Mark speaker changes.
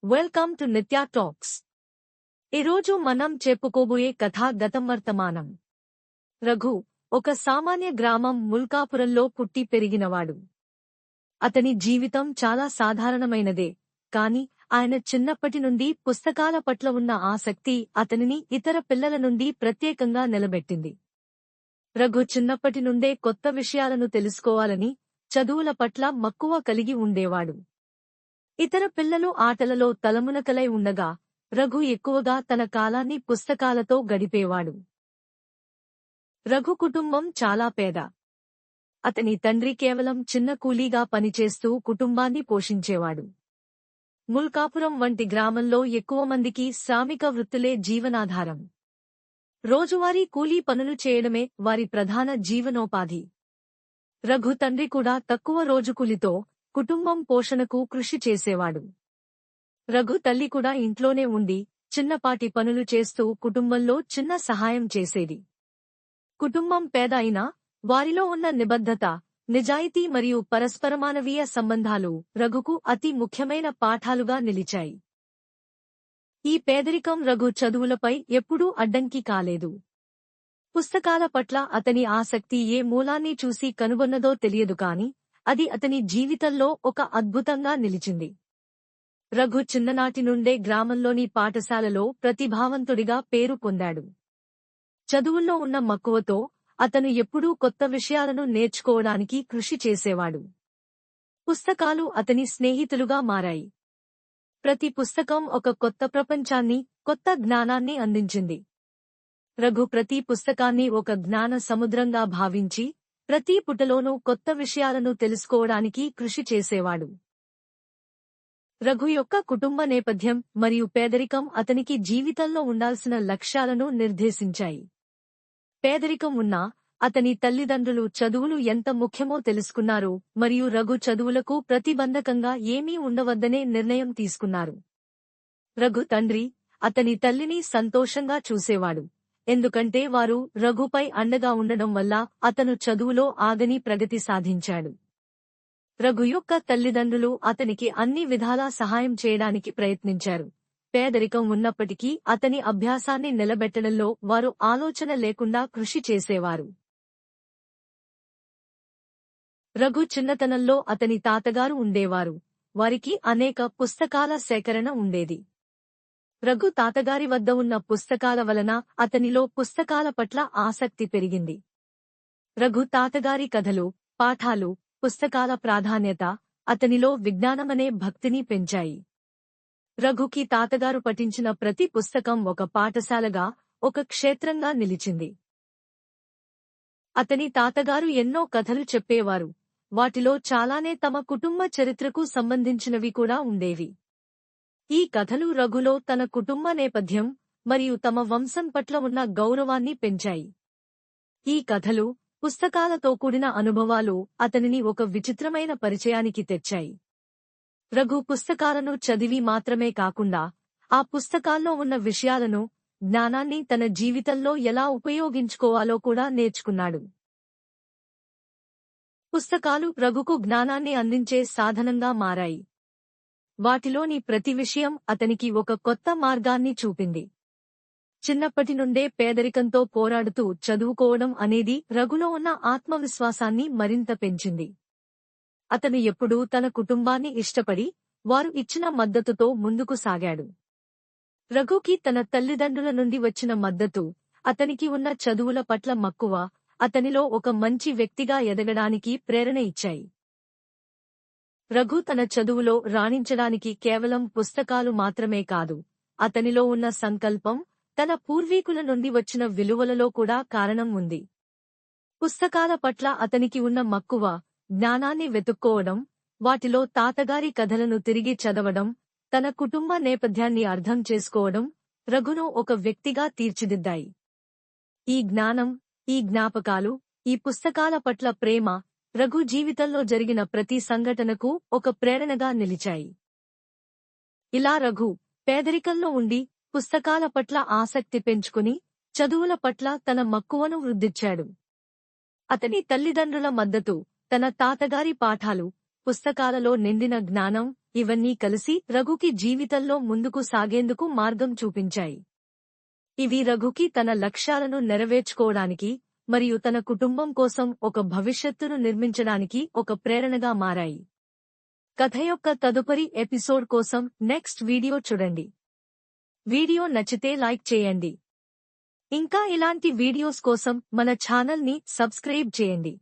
Speaker 1: Welcome to నిత్య talks. ఈరోజు మనం చెప్పుకోబోయే కథ గతం వర్తమానం. రఘు ఒక సామాన్య గ్రామం ముల్కాపురంలో పుట్టి పెరిగినవాడు. అతని జీవితం చాలా సాధారణమైనదే, కాని ఆయన చిన్నప్పటి నుండి పుస్తకాల పట్ల ఉన్న ఆసక్తి అతనిని ఇతర పిల్లల నుండి ప్రత్యేకంగా నిలబెట్టింది. రఘు చిన్నప్పటి నుండే కొత్త విషయాలను తెలుసుకోవాలని, చదువుల పట్ల మక్కువ కలిగి ఉండేవాడు. ఇతర పిల్లలు ఆటలలో తలమునకలై ఉండగా రఘు ఎక్కువగా తన కాలాన్ని పుస్తకాలతో గడిపేవాడు. రఘు కుటుంబం చాలా పేద. అతని తండ్రి కేవలం చిన్న కూలీగా పనిచేస్తూ కుటుంబాన్ని పోషించేవాడు. ముల్కాపురం వంటి గ్రామంలో ఎక్కువ మందికి శ్రామిక వృత్తులే జీవనాధారం. రోజువారీ కూలీ పనులు చేయడమే వారి ప్రధాన జీవనోపాధి. రఘు తండ్రి కూడా తక్కువ రోజు కూలితో కుటుంబం పోషణకు కృషి చేసేవాడు. రఘు తల్లి కూడా ఇంట్లోనే ఉండి చిన్నపాటి పనులు చేస్తూ కుటుంబంలో చిన్న సహాయం చేసేది. కుటుంబం పేద అయినా వారిలో ఉన్న నిబద్ధత, నిజాయితీ మరియు పరస్పరమానవీయ సంబంధాలు రఘుకు అతి ముఖ్యమైన పాఠాలుగా నిలిచాయి. ఈ పేదరికం రఘు చదువులపై ఎప్పుడూ అడ్డంకి కాలేదు. పుస్తకాల పట్ల అతని ఆసక్తి ఏ మూలాన్ని చూసి కనుగొన్నదో తెలియదు కాని అది అతని జీవితంలో ఒక అద్భుతంగా నిలిచింది. రఘు చిన్ననాటి నుండే గ్రామంలోని పాఠశాలలో ప్రతిభావంతుడిగా పేరు పొందాడు. చదువుల్లో ఉన్న మక్కువతో అతను ఎప్పుడూ కొత్త విషయాలను నేర్చుకోవడానికి కృషి చేసేవాడు. పుస్తకాలు అతని స్నేహితులుగా మారాయి. ప్రతి పుస్తకం ఒక కొత్త ప్రపంచాన్ని, కొత్త జ్ఞానాన్ని అందించింది. రఘు ప్రతి పుస్తకాన్ని ఒక జ్ఞాన సముద్రంగా భావించి ప్రతి పుటలోనూ కొత్త విషయాలను తెలుసుకోవడానికి కృషి చేసేవాడు. రఘు యొక్క కుటుంబ నేపథ్యం మరియు పేదరికం అతనికి జీవితంలో ఉండాల్సిన లక్ష్యాలను నిర్దేశించాయి. పేదరికం ఉన్నా అతని తల్లిదండ్రులు చదువులు ఎంత ముఖ్యమో తెలుసుకున్నారు మరియు రఘు చదువులకు ప్రతిబంధకంగా ఏమీ ఉండవద్దనే నిర్ణయం తీసుకున్నారు. రఘు తండ్రి అతని తల్లిని సంతోషంగా చూసేవాడు, ఎందుకంటే వారు రఘుపై అండగా ఉండడం వల్ల అతను చదువులో ఆగని ప్రగతి సాధించాడు. రఘు యొక్క తల్లిదండ్రులు అతనికి అన్ని విధాలా సహాయం చేయడానికి ప్రయత్నించారు. పేదరికం ఉన్నప్పటికీ అతని అభ్యాసాన్ని నిలబెట్టడంలో వారు ఆలోచన లేకుండా కృషి చేసేవారు. రఘు చిన్నతనంలో అతని తాతగారు ఉండేవారు. వారికి అనేక పుస్తకాల సేకరణ ఉండేది. రఘు తాతగారి వద్ద ఉన్న పుస్తకాల వలన అతనిలో పుస్తకాల పట్ల ఆసక్తి పెరిగింది. రఘు తాతగారి కథలు, పాఠాలు, పుస్తకాల ప్రాధాన్యత అతనిలో విజ్ఞానమనే భక్తిని పెంచాయి. రఘుకి తాతగారు పఠించిన ప్రతి పుస్తకం ఒక పాఠశాలగా, ఒక క్షేత్రంగా నిలిచింది. అతని తాతగారు ఎన్నో కథలు చెప్పేవారు. వాటిలో చాలానే తమ కుటుంబ చరిత్రకు సంబంధించినవి కూడా ఉండేవి. ఈ కథలు రఘులో తన కుటుంబ నేపథ్యం మరియు తమ వంశం పట్ల ఉన్న గౌరవాన్ని పెంచాయి. ఈ కథలు, పుస్తకాలతో కూడిన అనుభవాలు అతనిని ఒక విచిత్రమైన పరిచయానికి తెచ్చాయి. రఘు పుస్తకాలను చదివి మాత్రమే కాకుండా ఆ పుస్తకాల్లో ఉన్న విషయాలను, జ్ఞానాన్ని తన జీవితంలో ఎలా ఉపయోగించుకోవాలో కూడా నేర్చుకున్నాడు. పుస్తకాలు రఘుకు జ్ఞానాన్ని అందించే సాధనంగా మారాయి. వాటిలోని ప్రతి విషయం అతనికి ఒక కొత్త మార్గాన్ని చూపింది. చిన్నప్పటి నుండే పేదరికంతో పోరాడుతూ చదువుకోవడం అనేది రఘులో ఉన్న ఆత్మవిశ్వాసాన్ని మరింత పెంచింది. అతను ఎప్పుడూ తన కుటుంబాన్ని ఇష్టపడి, వారు ఇచ్చిన మద్దతుతో ముందుకు సాగాడు. రఘుకి తన తల్లిదండ్రుల నుండి వచ్చిన మద్దతు, అతనికి ఉన్న చదువుల పట్ల మక్కువ అతనిలో ఒక మంచి వ్యక్తిగా ఎదగడానికి ప్రేరణ ఇచ్చాయి. రఘు తన చదువులో రాణించడానికి కేవలం పుస్తకాలు మాత్రమే కాదు, అతనిలో ఉన్న సంకల్పం, తన పూర్వీకుల నుండి వచ్చిన విలువలలో కూడా కారణం ఉంది. పుస్తకాల పట్ల అతనికి ఉన్న మక్కువ, జ్ఞానాన్ని వెతుక్కోవడం, వాటిలో తాతగారి కథలను తిరిగి చదవడం, తన కుటుంబ నేపథ్యాన్ని అర్థం చేసుకోవడం రఘును ఒక వ్యక్తిగా తీర్చిదిద్దాయి. ఈ జ్ఞానం, ఈ జ్ఞాపకాలు, ఈ పుస్తకాల పట్ల ప్రేమ రఘు జీవితంలో జరిగిన ప్రతి సంఘటనకు ఒక ప్రేరణగా నిలిచాయి. ఇలా రఘు పేదరికంలో ఉండి పుస్తకాల పట్ల ఆసక్తి పెంచుకుని చదువుల పట్ల తన మక్కువను వృద్ధిచ్చాడు. అతని తల్లిదండ్రుల మద్దతు, తన తాతగారి పాఠాలు, పుస్తకాలలో నిండిన జ్ఞానం ఇవన్నీ కలిసి రఘుకి జీవితంలో ముందుకు సాగేందుకు మార్గం చూపించాయి. ఇవి రఘుకి తన లక్ష్యాలను నెరవేర్చుకోవడానికి మరియు తన కుటుంబం కోసం ఒక భవిష్యత్తును నిర్మించడానికి ఒక ప్రేరణగా మారాయి. కథ యొక్క తదుపరి ఎపిసోడ్ కోసం నెక్స్ట్ వీడియో చూడండి. వీడియో నచ్చితే లైక్ చేయండి. ఇంకా ఇలాంటి వీడియోస్ కోసం మన ఛానల్ ని సబ్స్క్రైబ్ చేయండి.